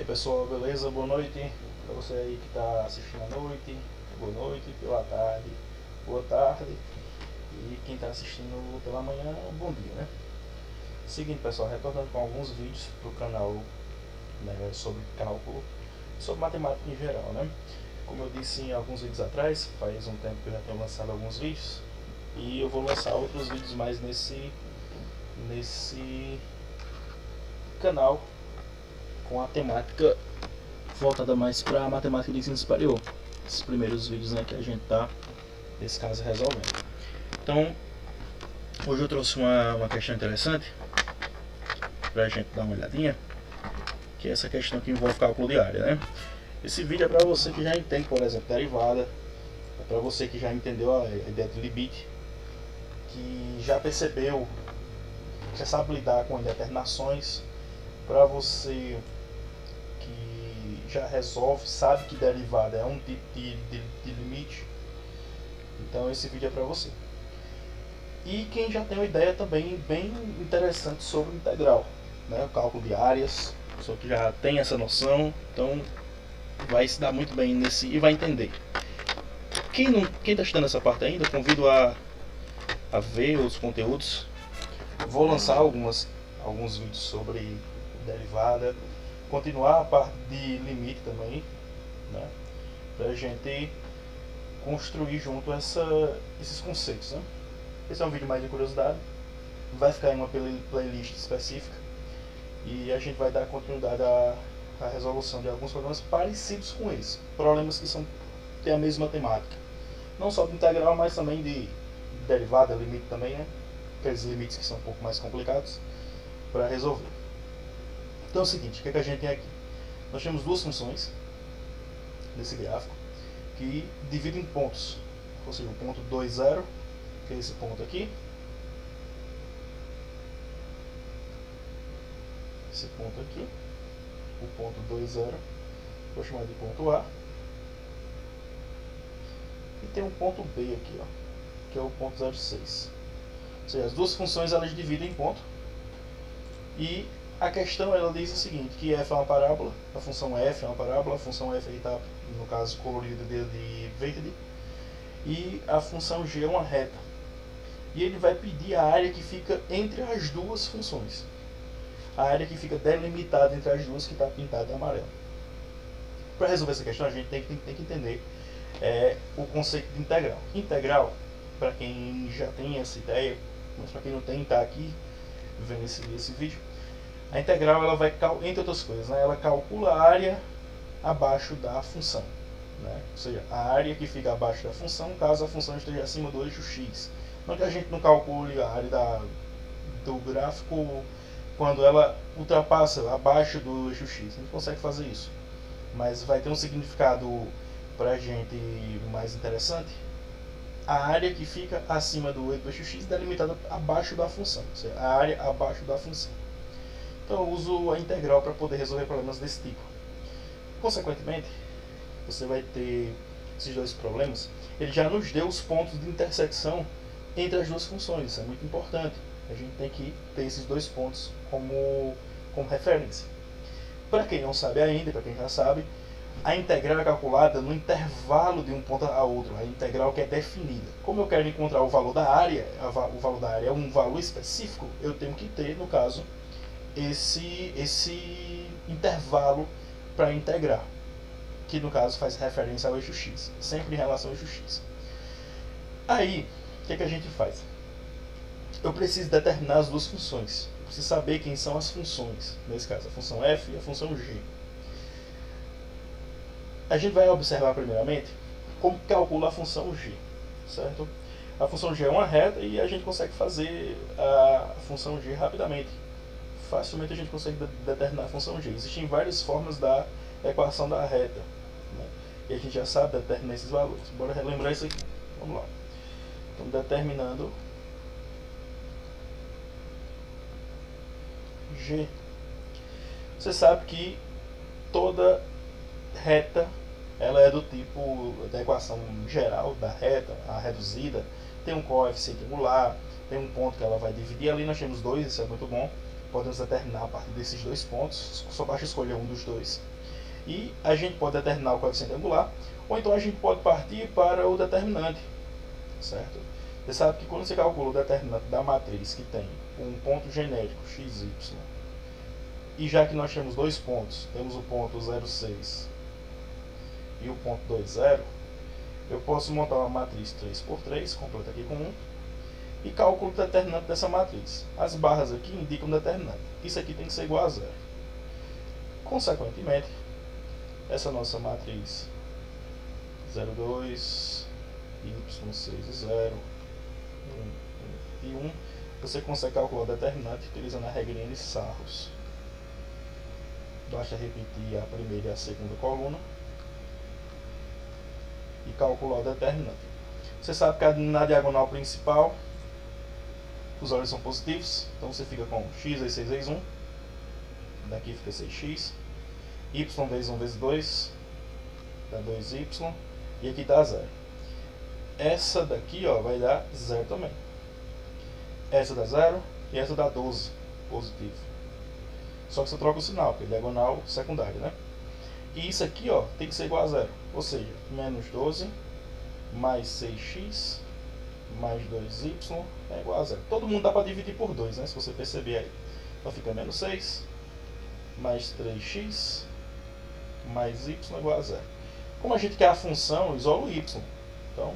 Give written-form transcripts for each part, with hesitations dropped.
Pessoal, beleza? Boa noite para você aí que está assistindo à noite, boa noite, pela tarde, boa tarde, e quem está assistindo pela manhã, bom dia, né? Seguinte, pessoal, retornando com alguns vídeos para o canal, né, sobre cálculo, sobre matemática em geral, né? Como eu disse em alguns vídeos atrás, faz um tempo que eu já tenho lançado alguns vídeos, e eu vou lançar outros vídeos mais nesse canal com a temática voltada mais para a matemática de ensino superior. Esses primeiros vídeos, né, que a gente tá, nesse caso, resolvendo. Então, hoje eu trouxe uma questão interessante para a gente dar uma olhadinha, que é essa questão que envolve cálculo de área, né? Esse vídeo é para você que já entende, por exemplo, derivada, é para você que já entendeu a ideia de limite, que já percebeu, já sabe lidar com indeterminações, para você que já resolve, sabe que derivada é um tipo de limite. Então esse vídeo é para você. E quem já tem uma ideia também bem interessante sobre o integral, né? O cálculo de áreas, só que já tem essa noção, então vai se dar muito bem nesse e vai entender. Quem está estudando essa parte ainda, convido a ver os conteúdos. Vou lançar alguns vídeos sobre derivada, continuar a parte de limite também, né? Para a gente construir junto esses conceitos, né? Esse é um vídeo mais de curiosidade, vai ficar em uma playlist específica e a gente vai dar continuidade à resolução de alguns problemas parecidos com esse, problemas que têm a mesma temática, não só de integral, mas também de derivada, limite também, né? Aqueles limites que são um pouco mais complicados para resolver. Então é o seguinte, o que a gente tem aqui? Nós temos duas funções nesse gráfico que dividem em pontos, ou seja, o ponto 2, 0, que é esse ponto aqui, esse ponto aqui, o ponto 2, 0, vou chamar de ponto A, e tem um ponto B aqui, ó, que é o ponto 0,6. Ou seja, as duas funções elas dividem em ponto, e a questão ela diz o seguinte, que f é uma parábola, a função f é uma parábola, a função f está, no caso, colorida de verde, e a função g é uma reta. E ele vai pedir a área que fica entre as duas funções. A área que fica delimitada entre as duas, que está pintada de amarelo. Para resolver essa questão, a gente tem que entender o conceito de integral. Integral, para quem já tem essa ideia, mas para quem não tem, está aqui vendo esse vídeo, a integral ela vai, entre outras coisas, né, ela calcula a área abaixo da função, né? Ou seja, a área que fica abaixo da função, caso a função esteja acima do eixo x. Não que a gente não calcule a área do gráfico quando ela ultrapassa abaixo do eixo x, a gente consegue fazer isso, mas vai ter um significado para a gente mais interessante, a área que fica acima do eixo x delimitada abaixo da função, ou seja, a área abaixo da função. Então eu uso a integral para poder resolver problemas desse tipo. Consequentemente, você vai ter esses dois problemas. Ele já nos deu os pontos de intersecção entre as duas funções, isso é muito importante. A gente tem que ter esses dois pontos como referência. Para quem não sabe ainda, para quem já sabe, a integral é calculada no intervalo de um ponto a outro, a integral que é definida. Como eu quero encontrar o valor da área, o valor da área é um valor específico, eu tenho que ter, no caso, esse intervalo para integrar, que no caso faz referência ao eixo x, sempre em relação ao eixo x. Aí, o que a gente faz? Eu preciso determinar as duas funções. Eu preciso saber quem são as funções, nesse caso a função f e a função g. A gente vai observar primeiramente como calcula a função g, certo? A função g é uma reta e a gente consegue fazer a função g rapidamente. Facilmente a gente consegue determinar a função g. Existem várias formas da equação da reta, né? E a gente já sabe determinar esses valores. Bora relembrar isso aqui. Vamos lá. Estamos determinando g. Você sabe que toda reta ela é do tipo da equação geral da reta, a reduzida, tem um coeficiente angular, tem um ponto que ela vai dividir, ali nós temos dois, isso é muito bom. podemos determinar a partir desses dois pontos, só basta escolher um dos dois. E a gente pode determinar o coeficiente angular, ou então a gente pode partir para o determinante, certo? Você sabe que quando você calcula o determinante da matriz que tem um ponto genérico x, y, e já que nós temos dois pontos, temos o ponto 0,6 e o ponto 2,0, eu posso montar uma matriz 3×3, completa aqui com 1, e calculo o determinante dessa matriz. As barras aqui indicam o determinante. Isso aqui tem que ser igual a 0. Consequentemente, essa nossa matriz 0,2, y6 e 0, 1 e 1, você consegue calcular o determinante utilizando a regrinha de Sarros. Basta repetir a primeira e a segunda coluna e calcular o determinante. Você sabe que na diagonal principal os valores são positivos, então você fica com x vezes 6 vezes 1, daqui fica 6x, y vezes 1 vezes 2, dá 2y, e aqui dá 0. Essa daqui vai dar 0 também. Essa dá 0 e essa dá 12, positivo. Só que você troca o sinal, porque é diagonal secundária, né? E isso aqui tem que ser igual a 0, ou seja, menos 12 mais 6x mais 2y é igual a 0. Todo mundo dá para dividir por 2, né? Se você perceber aí. Então fica menos 6 mais 3x mais y é igual a 0. Como a gente quer a função, isola o y. Então,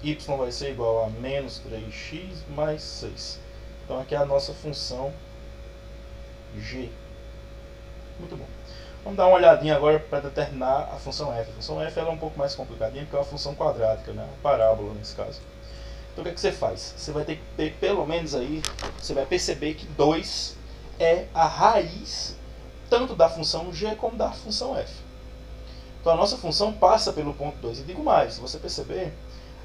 y vai ser igual a menos 3x mais 6. Então aqui é a nossa função g. Muito bom. Vamos dar uma olhadinha agora para determinar a função f. A função f ela é um pouco mais complicadinha porque é uma função quadrática, né? Uma parábola nesse caso. Então o que você faz? Você vai ter que ter pelo menos aí, você vai perceber que 2 é a raiz tanto da função g como da função f. Então a nossa função passa pelo ponto 2. E digo mais, se você perceber,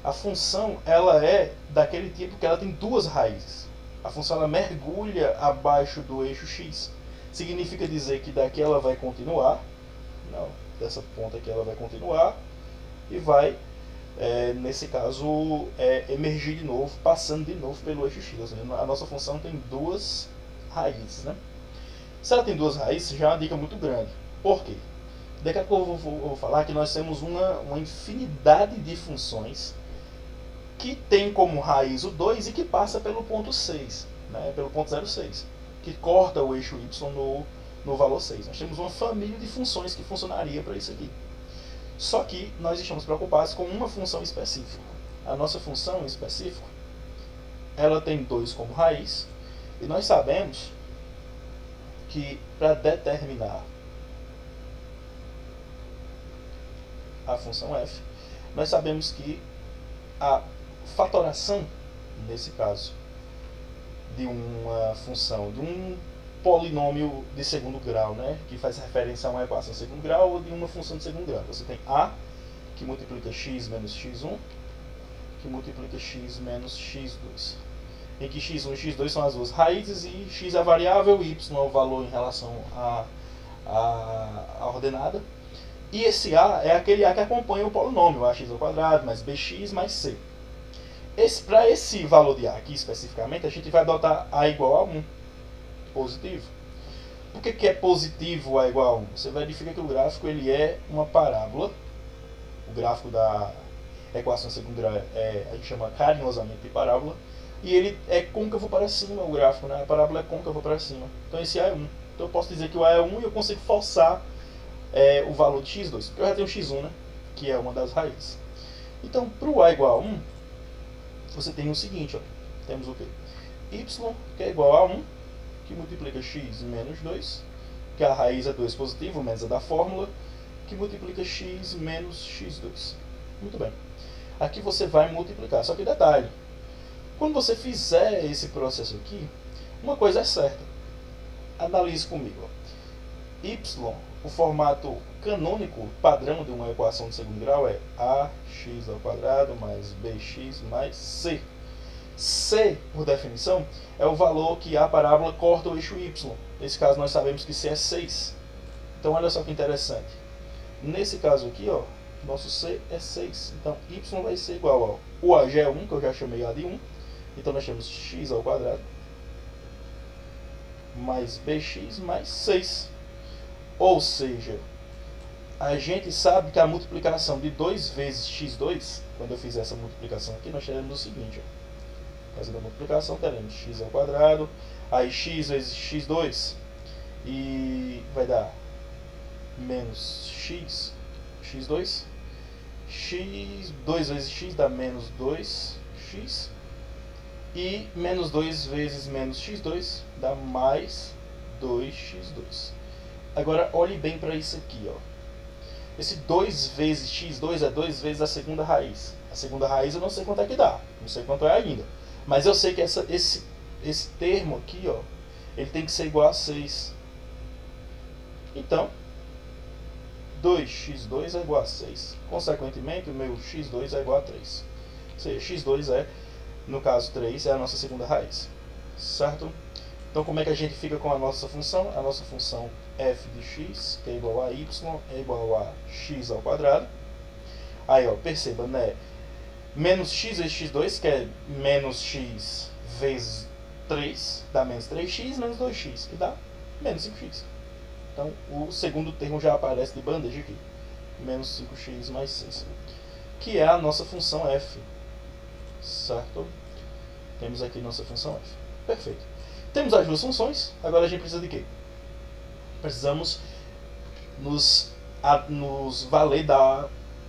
a função ela é daquele tipo que ela tem duas raízes. A função ela mergulha abaixo do eixo x. Significa dizer que daqui ela vai continuar, não, dessa ponta aqui ela vai continuar e vai, nesse caso, emergir de novo, passando de novo pelo eixo x. Ou seja, a nossa função tem duas raízes, né? Se ela tem duas raízes, já é uma dica muito grande. Por quê? Daqui a pouco eu vou falar que nós temos uma infinidade de funções que tem como raiz o 2 e que passa pelo ponto 6, né? Pelo ponto 0,6. Que corta o eixo y no valor 6. Nós temos uma família de funções que funcionaria para isso aqui. Só que nós estamos preocupados com uma função específica. A nossa função em específico, ela tem 2 como raiz, e nós sabemos que para determinar a função f, nós sabemos que a fatoração, nesse caso, de uma função, de um polinômio de segundo grau, né, que faz referência a uma equação de segundo grau ou de uma função de segundo grau. Você tem a, que multiplica x menos x1, que multiplica x menos x2. Em que x1 e x2 são as duas raízes e x é a variável, y é o valor em relação à ordenada. E esse a é aquele a que acompanha o polinômio, ax ao quadrado mais bx mais c. Para esse valor de a aqui especificamente, a gente vai adotar a igual a 1, positivo. Por que é positivo a igual a 1? Você verifica que o gráfico ele é uma parábola. O gráfico da equação de segundo grau a gente chama carinhosamente de parábola. E ele é côncavo para cima, o gráfico, né? A parábola é côncava para cima. Então esse a é 1. Então eu posso dizer que o a é 1 e eu consigo forçar o valor de x2. Porque eu já tenho x1, né? Que é uma das raízes. Então, para o a igual a 1, você tem o seguinte, temos o quê? Y, que é igual a 1, que multiplica x menos 2, que a raiz é 2 positivo, menos a da fórmula, que multiplica x menos x2. Muito bem. Aqui você vai multiplicar, só que detalhe, quando você fizer esse processo aqui, uma coisa é certa. Analise comigo. Y, o formato canônico padrão de uma equação de segundo grau é ax ao quadrado mais bx mais c. C, por definição, é o valor que a parábola corta o eixo y. Nesse caso, nós sabemos que C é 6. Então, olha só que interessante. Nesse caso aqui, nosso C é 6. Então, y vai ser igual ao... O a já é 1, que eu já chamei a de 1. Então, nós temos x ao quadrado mais bx mais 6. Ou seja, a gente sabe que a multiplicação de 2 vezes x2, quando eu fizer essa multiplicação aqui, nós teremos o seguinte, ó. Fazendo a multiplicação, teremos x ao quadrado, aí x vezes x2, e vai dar menos x, x2, x, 2 vezes x dá menos 2x, e menos 2 vezes menos x2 dá mais 2x2. Agora, olhe bem para isso aqui, ó. Esse 2 vezes x2 é 2 vezes a segunda raiz. A segunda raiz eu não sei quanto é que dá, não sei quanto é ainda. Mas eu sei que esse termo aqui, ó, ele tem que ser igual a 6. Então, 2x2 é igual a 6. Consequentemente, o meu x2 é igual a 3. Ou seja, x2 é, no caso 3, é a nossa segunda raiz. Certo? Então, como é que a gente fica com a nossa função? A nossa função f de x, que é igual a y, é igual a x ao quadrado. Aí, ó, perceba, né? Menos x vezes x2, que é menos x vezes 3, dá menos 3x, menos 2x, que dá menos 5x. Então, o segundo termo já aparece de bandeja aqui. Menos 5x mais 6. Que é a nossa função f. Certo? Temos aqui nossa função f. Perfeito. Temos as duas funções. Agora a gente precisa de quê? Precisamos nos valer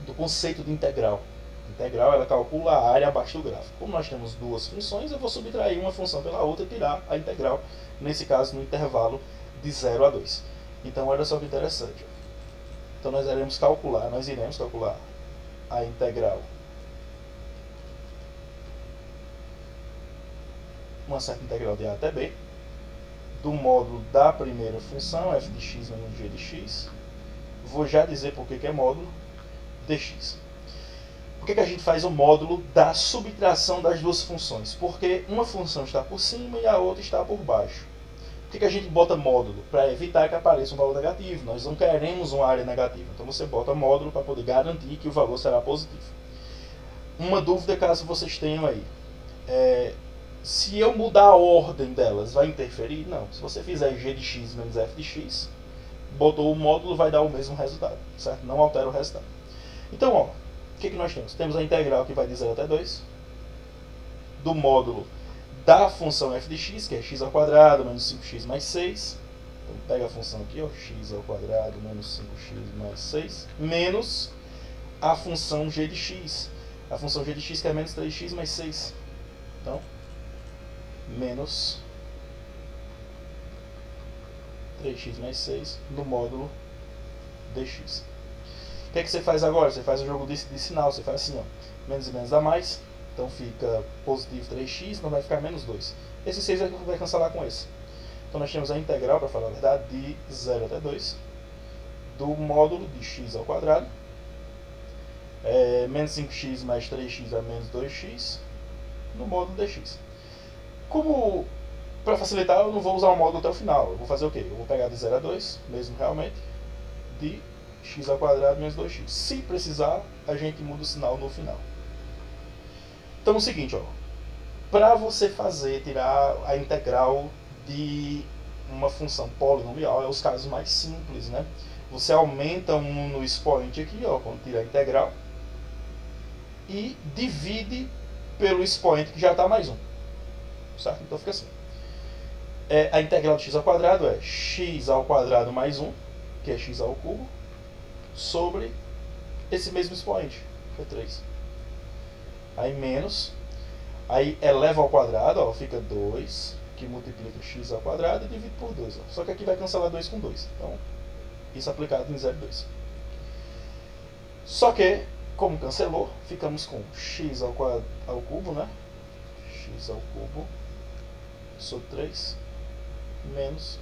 do conceito de integral. Integral, ela calcula a área abaixo do gráfico. Como nós temos duas funções, eu vou subtrair uma função pela outra e tirar a integral, nesse caso no intervalo de 0 a 2. Então, olha só que interessante. Então, nós iremos calcular a integral, uma certa integral de a até b, do módulo da primeira função, f de x menos g de x. Vou já dizer por que é módulo, dx. Por que a gente faz o módulo da subtração das duas funções? Porque uma função está por cima e a outra está por baixo. Por que a gente bota módulo? Para evitar que apareça um valor negativo. Nós não queremos uma área negativa. Então você bota módulo para poder garantir que o valor será positivo. Uma dúvida caso vocês tenham aí. Se eu mudar a ordem delas, vai interferir? Não. Se você fizer g de x menos f de x, botou o módulo, vai dar o mesmo resultado. Certo? Não altera o resultado. Então, ó, o que nós temos? Temos a integral que vai de 0 até 2, do módulo da função f de x, que é x ao quadrado menos 5x mais 6. Então, pega a função aqui, ó, x ao quadrado menos 5x mais 6, menos a função g de x. A função g de x que é menos 3x mais 6. Então, menos 3x mais 6 no módulo dx. O que é que você faz agora? Você faz o jogo de sinal. Você faz assim, ó, menos e menos dá mais. Então fica positivo 3x, não vai ficar menos 2. Esse 6 vai cancelar com esse. Então nós temos a integral, para falar a verdade, de 0 até 2, do módulo de x ao quadrado, menos 5x mais 3x é menos 2x, no módulo dx. Como, para facilitar, eu não vou usar o módulo até o final. Eu vou fazer o quê? Eu vou pegar de 0 a 2, mesmo realmente, de x ao quadrado menos 2x. Se precisar, a gente muda o sinal no final. Então é o seguinte, ó, para você tirar a integral de uma função polinomial, é os casos mais simples, né? Você aumenta um no expoente aqui, ó, quando tira a integral, e divide pelo expoente que já está mais 1. Certo? Então fica assim. A integral de x ao quadrado é x ao quadrado mais 1, que é x ao cubo, sobre esse mesmo expoente, que é 3. Aí menos, aí eleva ao quadrado, ó, fica 2, que multiplica x ao quadrado e divide por 2. Ó. Só que aqui vai cancelar 2 com 2. Então, isso aplicado em 0,2. Só que, como cancelou, ficamos com x ao cubo, né? X ao cubo sobre 3 menos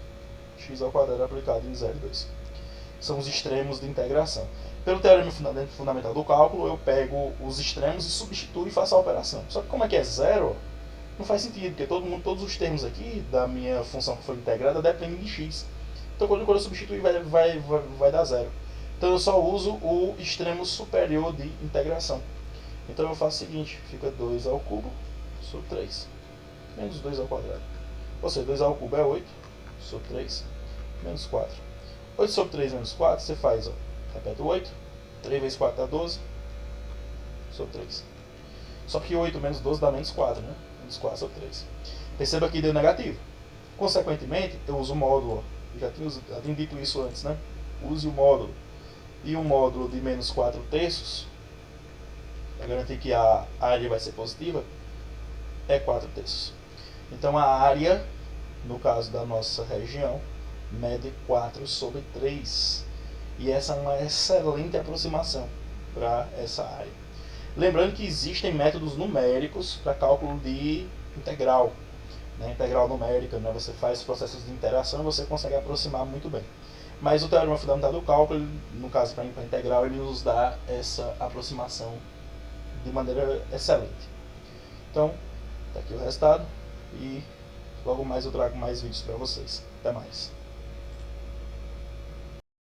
x ao quadrado aplicado em 0,2. São os extremos de integração. Pelo teorema fundamental do cálculo, eu pego os extremos e substituo e faço a operação. Só que como aqui é zero, não faz sentido, porque todos os termos aqui da minha função que foi integrada dependem de x. Então quando eu substituir vai dar zero. Então eu só uso o extremo superior de integração. Então eu faço o seguinte, fica 2 ao cubo sobre 3, menos 2 ao quadrado. Ou seja, 2 ao cubo é 8, sobre 3 menos 4. 8 sobre 3 menos 4, você faz, ó, repete o 8, 3 vezes 4 dá 12, sobre 3. Só que 8 menos 12 dá menos 4, né? Menos 4 sobre 3. Perceba que deu negativo. Consequentemente, eu uso o módulo, ó. Já tinha dito isso antes, né? Use o módulo. E o módulo de menos 4 terços, para garantir que a área vai ser positiva, é 4 terços. Então a área, no caso da nossa região, mede 4 sobre 3. E essa é uma excelente aproximação para essa área. Lembrando que existem métodos numéricos para cálculo de integral, né? Integral numérica, né? Você faz processos de interação e você consegue aproximar muito bem. Mas o teorema fundamental do cálculo, no caso para integral, ele nos dá essa aproximação de maneira excelente. Então, está aqui o resultado e logo mais eu trago mais vídeos para vocês. Até mais.